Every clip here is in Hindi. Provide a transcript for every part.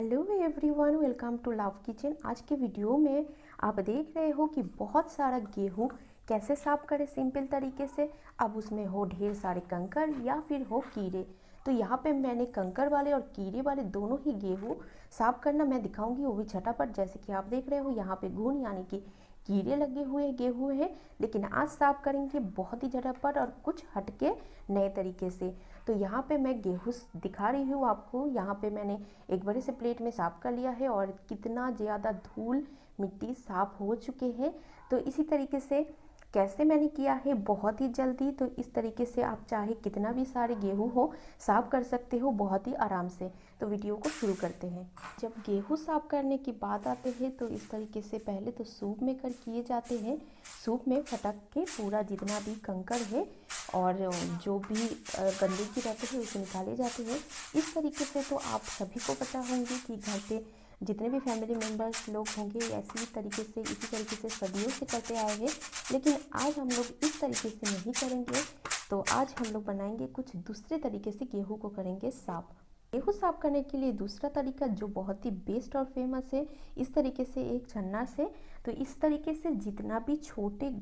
Hello everyone, welcome to love kitchen. आज के वीडियो में आप देख रहे हो कि बहुत सारा गेहूं कैसे साफ करें सिंपल तरीके से। अब उसमें हो ढेर सारे कंकड़ या फिर हो कीड़े, तो यहाँ पे मैंने कंकड़ वाले और कीड़े वाले दोनों ही गेहूं साफ करना मैं दिखाऊंगी, वो भी झटापट। जैसे कि आप देख रहे हो यहाँ पे घुन यानी कि कीड़े लगे हुए गेहूं है, लेकिन आज साफ करेंगे बहुत ही झटापट और कुछ हटके नए तरीके से। तो यहाँ पे मैं गेहूं दिखा रही हूँ आपको। यहाँ पे मैंने एक बड़े से प्लेट में साफ कर लिया है और कितना ज़्यादा धूल मिट्टी साफ हो चुके हैं। तो इसी तरीके से कैसे मैंने किया है बहुत ही जल्दी। तो इस तरीके से आप चाहे कितना भी सारे गेहूं हो साफ कर सकते हो बहुत ही आराम से। तो वीडियो को शुरू करते हैं। जब गेहूं साफ करने की बात आते हैं तो इस तरीके से पहले तो सूप मेकर किए जाते हैं। सूप में फटक के पूरा जितना भी कंकड़ है और जो भी गंदगी रहते हैं उसे निकाले जाते हैं। इस तरीके से तो आप सभी को पता होंगे कि घर पे जितने भी फैमिली मेम्बर्स लोग होंगे ऐसी तरीके से इसी तरीके से सदियों से करते आए हैं। लेकिन आज हम लोग इस तरीके से नहीं करेंगे। तो आज हम लोग बनाएंगे कुछ दूसरे तरीके से, गेहूं को करेंगे साफ। गेहूं साफ करने के लिए दूसरा तरीका जो बहुत ही बेस्ट और फेमस है, इस तरीके से एक छन्ना से। तो इस तरीके से जितना भी छोटे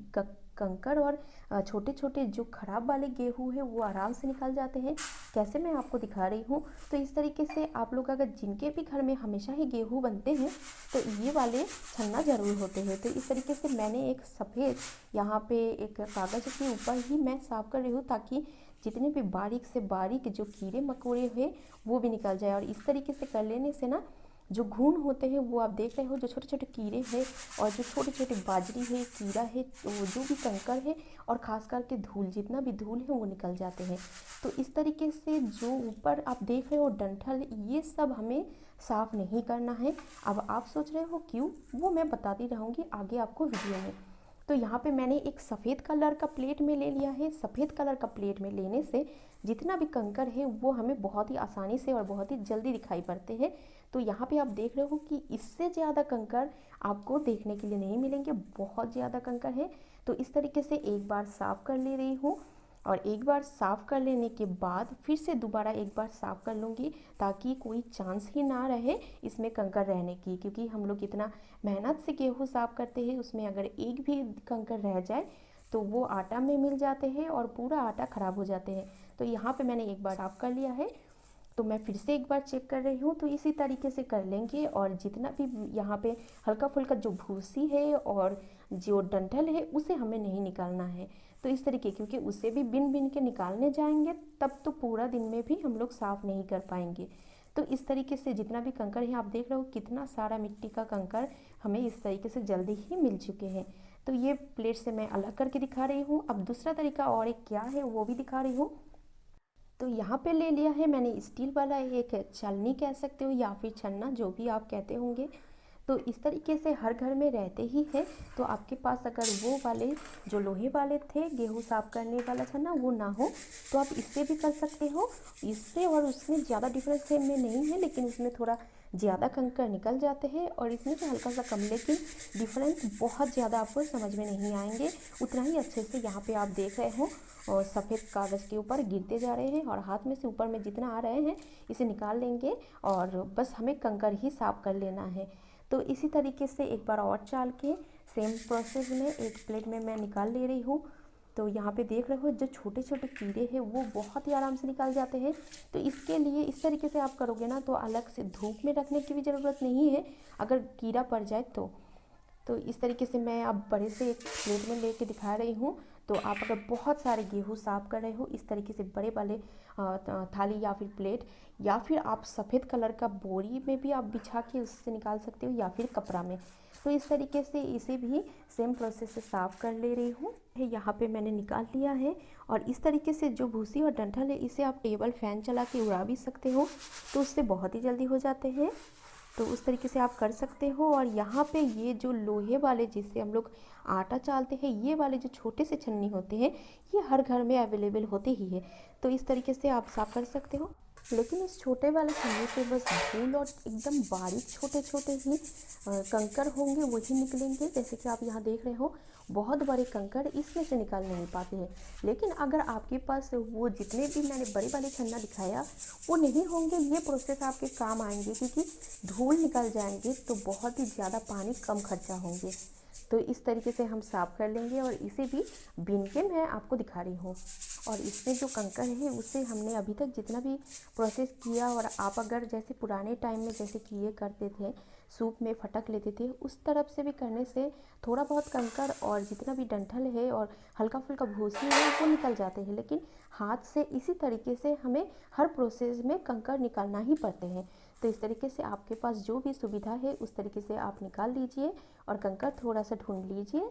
कंकड़ और छोटे छोटे जो खराब वाले गेहूं है वो आराम से निकल जाते हैं। कैसे मैं आपको दिखा रही हूँ। तो इस तरीके से आप लोग अगर जिनके भी घर में हमेशा ही गेहूं बनते हैं तो ये वाले छन्ना ज़रूर होते हैं। तो इस तरीके से मैंने एक सफ़ेद यहाँ पे एक कागज़ के ऊपर ही मैं साफ कर रही हूँ, ताकि जितने भी बारीक से बारीक जो कीड़े मकोड़े हैं वो भी निकल जाए। और इस तरीके से कर लेने से ना जो घुन होते हैं वो आप देख रहे हो, जो छोटे छोटे कीड़े हैं और जो छोटे छोटे बाजरी है, कीड़ा है, तो जो भी कंकड़ है और ख़ास करके धूल, जितना भी धूल है वो निकल जाते हैं। तो इस तरीके से जो ऊपर आप देख रहे हो डंठल, ये सब हमें साफ़ नहीं करना है। अब आप सोच रहे हो क्यों, वो मैं बताती रहूँगी आगे आपको वीडियो में। तो यहाँ पे मैंने एक सफ़ेद कलर का प्लेट में ले लिया है। सफ़ेद कलर का प्लेट में लेने से जितना भी कंकड़ है वो हमें बहुत ही आसानी से और बहुत ही जल्दी दिखाई पड़ते हैं। तो यहाँ पे आप देख रहे हो कि इससे ज़्यादा कंकड़ आपको देखने के लिए नहीं मिलेंगे, बहुत ज़्यादा कंकड़ है। तो इस तरीके से एक बार साफ़ कर ले रही हूँ और एक बार साफ़ कर लेने के बाद फिर से दोबारा एक बार साफ़ कर लूँगी, ताकि कोई चांस ही ना रहे इसमें कंकड़ रहने की। क्योंकि हम लोग इतना मेहनत से गेहूँ साफ़ करते हैं, उसमें अगर एक भी कंकड़ रह जाए तो वो आटा में मिल जाते हैं और पूरा आटा ख़राब हो जाते हैं। तो यहाँ पे मैंने एक बार साफ़ कर लिया है, तो मैं फिर से एक बार चेक कर रही हूँ। तो इसी तरीके से कर लेंगे और जितना भी यहाँ पे हल्का फुल्का जो भूसी है और जो डंठल है उसे हमें नहीं निकालना है। तो इस तरीके, क्योंकि उसे भी बिन बिन के निकालने जाएंगे तब तो पूरा दिन में भी हम लोग साफ़ नहीं कर पाएंगे। तो इस तरीके से जितना भी कंकड़ है, आप देख रहे हो कितना सारा मिट्टी का कंकड़ हमें इस तरीके से जल्दी ही मिल चुके हैं। तो ये प्लेट से मैं अलग करके दिखा रही हूँ। अब दूसरा तरीका और एक क्या है वो भी दिखा रही हूँ। तो यहाँ पे ले लिया है मैंने स्टील वाला एक छलनी कह सकते हो या फिर छन्ना, जो भी आप कहते होंगे। तो इस तरीके से हर घर में रहते ही है। तो आपके पास अगर वो वाले जो लोहे वाले थे गेहूँ साफ करने वाला छन्ना वो ना हो तो आप इससे भी कर सकते हो। इससे और उसमें ज़्यादा डिफरेंस है में नहीं है, लेकिन उसमें थोड़ा ज़्यादा कंकड़ निकल जाते हैं और इसमें तो हल्का सा कम, लेकिन डिफरेंस बहुत ज़्यादा आपको समझ में नहीं आएंगे उतना ही अच्छे से। यहाँ पे आप देख रहे हो और सफ़ेद कागज़ के ऊपर गिरते जा रहे हैं और हाथ में से ऊपर में जितना आ रहे हैं इसे निकाल लेंगे और बस हमें कंकड़ ही साफ कर लेना है। तो इसी तरीके से एक बार और चाल के सेम प्रोसेस में एक प्लेट में मैं निकाल ले रही हूँ। तो यहाँ पे देख रहे हो जो छोटे छोटे कीड़े हैं वो बहुत ही आराम से निकल जाते हैं। तो इसके लिए इस तरीके से आप करोगे ना तो अलग से धूप में रखने की भी ज़रूरत नहीं है अगर कीड़ा पड़ जाए तो इस तरीके से मैं अब बड़े से एक प्लेट में लेके दिखा रही हूँ। तो आप अगर बहुत सारे गेहूँ साफ कर रहे हो इस तरीके से बड़े वाले थाली या फिर प्लेट, या फिर आप सफ़ेद कलर का बोरी में भी आप बिछा के उससे निकाल सकते हो या फिर कपड़ा में। तो इस तरीके से इसे भी सेम प्रोसेस से साफ़ कर ले रही हूँ। यहाँ पे मैंने निकाल लिया है और इस तरीके से जो भूसी और डंठल है इसे आप टेबल फैन चला के उड़ा भी सकते हो, तो उससे बहुत ही जल्दी हो जाते हैं। तो उस तरीके से आप कर सकते हो। और यहाँ पे ये जो लोहे वाले जिससे हम लोग आटा चालते हैं, ये वाले जो छोटे से छन्नी होते हैं ये हर घर में अवेलेबल होते ही है। तो इस तरीके से आप साफ कर सकते हो। लेकिन इस छोटे वाले छन्नी से बस धूल और एकदम बारीक छोटे छोटे ही कंकड़ होंगे, वही निकलेंगे। जैसे कि आप यहाँ देख रहे हो, बहुत बड़े कंकड़ इसमें से निकाल नहीं पाते हैं। लेकिन अगर आपके पास वो जितने भी मैंने बड़े वाले छन्ना दिखाया वो नहीं होंगे, ये प्रोसेस आपके काम आएंगे, क्योंकि धूल निकल जाएंगे तो बहुत ही ज़्यादा पानी कम खर्चा होंगे। तो इस तरीके से हम साफ़ कर लेंगे और इसे भी बीन के मैं आपको दिखा रही हूँ। और इसमें जो कंकड़ है उससे हमने अभी तक जितना भी प्रोसेस किया, और आप अगर जैसे पुराने टाइम में जैसे किए करते थे, सूप में फटक लेते थे, उस तरफ से भी करने से थोड़ा बहुत कंकड़ और जितना भी डंठल है और हल्का फुल्का भूसी है वो निकल जाते हैं। लेकिन हाथ से इसी तरीके से हमें हर प्रोसेस में कंकड़ निकालना ही पड़ते हैं। तो इस तरीके से आपके पास जो भी सुविधा है उस तरीके से आप निकाल लीजिए और कंकड़ थोड़ा सा ढूंढ लीजिए,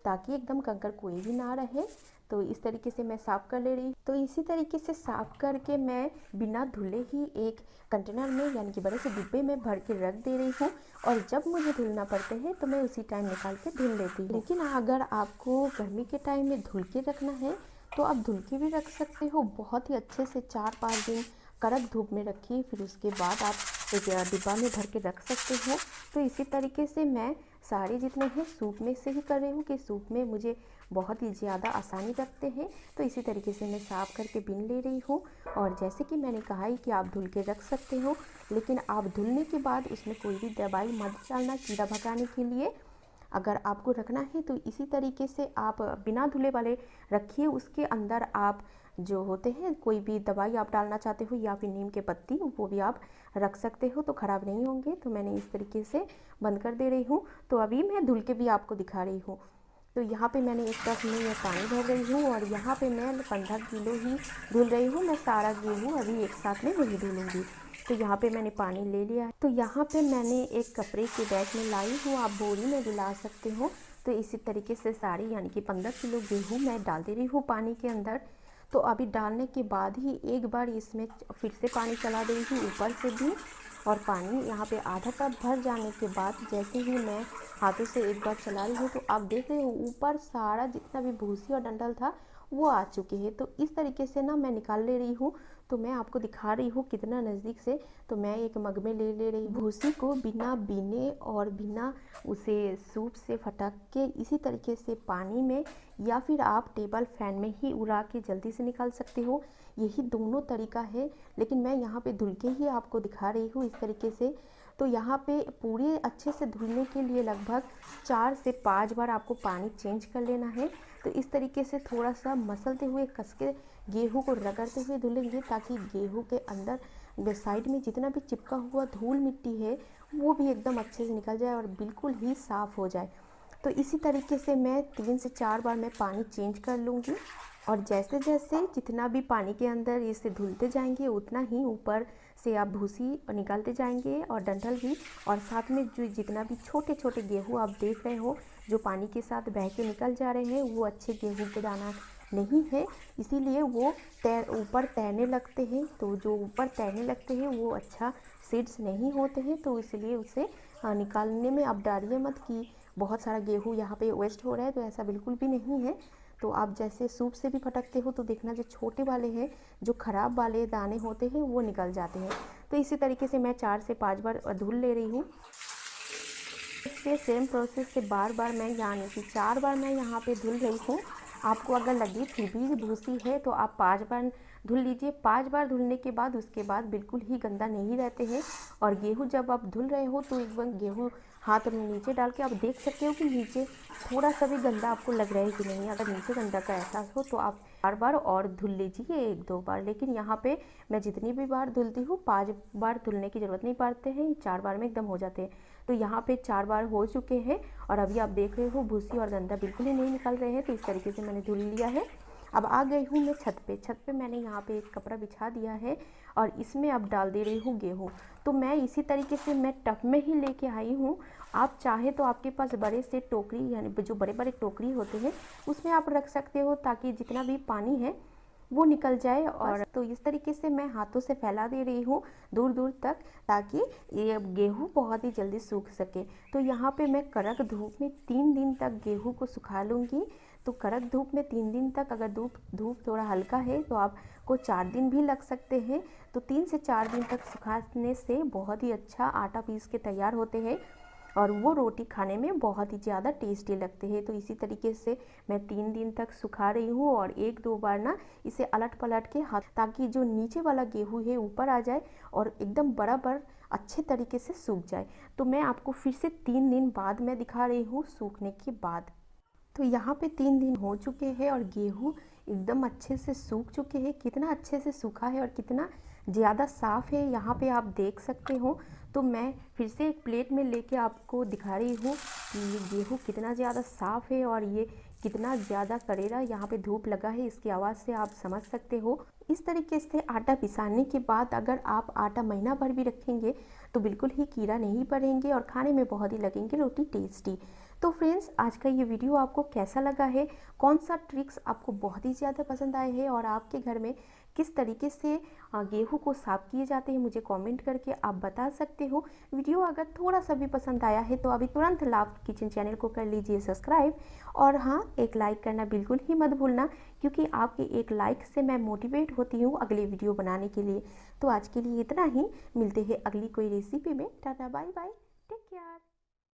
ताकि एकदम कंकड़ कोई भी ना रहे। तो इस तरीके से मैं साफ़ कर ले रही। तो इसी तरीके से साफ़ करके मैं बिना धुले ही एक कंटेनर में यानी कि बड़े से डिब्बे में भर के रख दे रही हूँ, और जब मुझे धुलना पड़ते हैं तो मैं उसी टाइम निकाल के धुल लेती हूँ। लेकिन अगर आपको गर्मी के टाइम में धुल के रखना है तो आप धुल के भी रख सकते हो। बहुत ही अच्छे से 4-5 दिन कड़क धूप में रखिए, फिर उसके बाद आप एक डिब्बा में भर के रख सकते हो। तो इसी तरीके से मैं सारे जितने हैं सूप में से ही कर रही हूँ, कि सूप में मुझे बहुत ही ज़्यादा आसानी रखते हैं। तो इसी तरीके से मैं साफ़ करके बीन ले रही हूँ। और जैसे कि मैंने कहा है कि आप धुल के रख सकते हो, लेकिन आप धुलने के बाद उसमें कोई भी दवाई मत डालना कीड़ा भगाने के लिए। अगर आपको रखना है तो इसी तरीके से आप बिना धुले वाले रखिए। उसके अंदर आप जो होते हैं कोई भी दवाई आप डालना चाहते हो या फिर नीम के पत्ती, वो भी आप रख सकते हो, तो ख़राब नहीं होंगे। तो मैंने इस तरीके से बंद कर दे रही हूँ। तो अभी मैं धुल के भी आपको दिखा रही हूँ। तो यहाँ पे मैंने एक टब में यह पानी भर रही हूँ, और यहाँ पे मैं 15 किलो ही धुल रही हूँ। मैं सारा गेहूँ अभी एक साथ में नहीं धुलूँगी। तो यहाँ पे मैंने पानी ले लिया है। तो यहाँ पे मैंने एक कपड़े के बैग में लाई हूँ, आप बोरी में भी ला सकते हो। तो इसी तरीके से सारी यानी कि 15 किलो गेहूँ मैं डाल दे रही हूँ पानी के अंदर। तो अभी डालने के बाद ही एक बार इसमें फिर से पानी चला दे रही हूँ ऊपर से भी। और पानी यहाँ पे आधा कप भर जाने के बाद जैसे ही मैं हाथों से एक बार चला रही हूँ, तो आप देख रहे हो ऊपर सारा जितना भी भूसी और डंठल था वो आ चुके हैं। तो इस तरीके से ना मैं निकाल ले रही हूँ। तो मैं आपको दिखा रही हूँ कितना नज़दीक से। तो मैं एक मग में ले रही हूँ भूसी को, बिना बीने और बिना उसे सूप से फटक के इसी तरीके से पानी में, या फिर आप टेबल फैन में ही उड़ा के जल्दी से निकाल सकते हो। यही दोनों तरीका है, लेकिन मैं यहाँ पे धुल के ही आपको दिखा रही हूँ इस तरीके से। तो यहाँ पे पूरे अच्छे से धुलने के लिए लगभग 4 से 5 बार आपको पानी चेंज कर लेना है। तो इस तरीके से थोड़ा सा मसलते हुए कस के गेहूँ को रगड़ते हुए धुलेंगे, ताकि गेहूँ के अंदर साइड में जितना भी चिपका हुआ धूल मिट्टी है वो भी एकदम अच्छे से निकल जाए और बिल्कुल ही साफ़ हो जाए। तो इसी तरीके से मैं 3 से 4 बार मैं पानी चेंज कर लूँगी। और जैसे जैसे जितना भी पानी के अंदर इसे धुलते जाएंगे उतना ही ऊपर से आप भूसी निकालते जाएंगे और डंठल भी। और साथ में जो जितना भी छोटे छोटे गेहूँ आप देख रहे हो जो पानी के साथ बह के निकल जा रहे हैं, वो अच्छे गेहूँ के दाना नहीं है, इसीलिए वो ऊपर तैरने लगते हैं। तो जो ऊपर तैरने लगते हैं वो अच्छा सीड्स नहीं होते हैं, तो इसलिए उसे निकालने में आप डरिए मत कि बहुत सारा गेहूँ यहाँ पे वेस्ट हो रहा है। तो ऐसा बिल्कुल भी नहीं है। तो आप जैसे सूप से भी फटकते हो तो देखना जो छोटे वाले हैं, जो ख़राब वाले दाने होते हैं वो निकल जाते हैं। तो इसी तरीके से मैं 4 से 5 बार धुल ले रही हूँ। इससे सेम प्रोसेस से बार बार मैं यानी कि 4 बार मैं यहाँ पे धुल रही हूँ। आपको अगर लगे फिर भी भूसी है तो आप 5 बार धुल लीजिए। 5 बार धुलने के बाद उसके बाद बिल्कुल ही गंदा नहीं रहते हैं। और गेहूँ जब आप धुल रहे हो तो एक बार गेहूँ हाथ में नीचे डाल के आप देख सकते हो कि नीचे थोड़ा सा भी गंदा आपको लग रहा है कि नहीं। अगर नीचे गंदा का एहसास हो तो आप 4 बार और धुल लीजिए, 1-2 बार। लेकिन यहाँ पे मैं जितनी भी बार धुलती हूँ 5 बार धुलने की ज़रूरत नहीं पड़ते हैं, 4 बार में एकदम हो जाते हैं। तो यहाँ पे 4 बार हो चुके हैं और अभी आप देख रहे हो भूसी और गंदा बिल्कुल ही नहीं निकल रहे हैं। तो इस तरीके से मैंने धुल लिया है। अब आ गई हूँ मैं छत पे मैंने यहाँ पे एक कपड़ा बिछा दिया है और इसमें अब डाल दे रही हूँ गेहूँ। तो मैं इसी तरीके से मैं टब में ही लेके आई हूँ। आप चाहे तो आपके पास बड़े से टोकरी यानी जो बड़े बड़े टोकरी होते हैं उसमें आप रख सकते हो, ताकि जितना भी पानी है वो निकल जाए। और तो इस तरीके से मैं हाथों से फैला दे रही हूँ दूर दूर तक, ताकि ये गेहूँ बहुत ही जल्दी सूख सके। तो यहाँ पे मैं कड़क धूप में 3 दिन तक गेहूँ को सुखा लूँगी, तो कड़क धूप में 3 दिन तक, अगर धूप थोड़ा हल्का है तो आपको 4 दिन भी लग सकते हैं। तो 3 से 4 दिन तक सुखाने से बहुत ही अच्छा आटा पीस के तैयार होते हैं और वो रोटी खाने में बहुत ही ज़्यादा टेस्टी लगते हैं। तो इसी तरीके से मैं 3 दिन तक सुखा रही हूँ और 1-2 बार ना इसे अलट पलट के हाथ, ताकि जो नीचे वाला गेहूँ है ऊपर आ जाए और एकदम बराबर अच्छे तरीके से सूख जाए। तो मैं आपको फिर से 3 दिन बाद मैं दिखा रही हूँ सूखने के बाद। तो यहाँ पे 3 दिन हो चुके हैं और गेहूँ एकदम अच्छे से सूख चुके हैं। कितना अच्छे से सूखा है और कितना ज़्यादा साफ़ है यहाँ पे आप देख सकते हो। तो मैं फिर से एक प्लेट में लेके आपको दिखा रही हूँ कि ये गेहूँ कितना ज़्यादा साफ़ है और ये कितना ज़्यादा करेरा। यहाँ पे धूप लगा है, इसकी आवाज़ से आप समझ सकते हो। इस तरीके से आटा पिसाने के बाद अगर आप आटा महीना भर भी रखेंगे तो बिल्कुल ही कीड़ा नहीं पड़ेंगे और खाने में बहुत ही लगेंगे रोटी टेस्टी। तो फ्रेंड्स, आज का ये वीडियो आपको कैसा लगा है, कौन सा ट्रिक्स आपको बहुत ही ज़्यादा पसंद आए हैं और आपके घर में किस तरीके से गेहूं को साफ़ किए जाते हैं, मुझे कमेंट करके आप बता सकते हो। वीडियो अगर थोड़ा सा भी पसंद आया है तो अभी तुरंत लाभ किचन चैनल को कर लीजिए सब्सक्राइब और हाँ, एक लाइक करना बिल्कुल ही मत भूलना, क्योंकि आपके एक लाइक से मैं मोटिवेट होती हूँ अगले वीडियो बनाने के लिए। तो आज के लिए इतना ही, मिलते हैं अगली कोई रेसिपी में। Tata bye bye.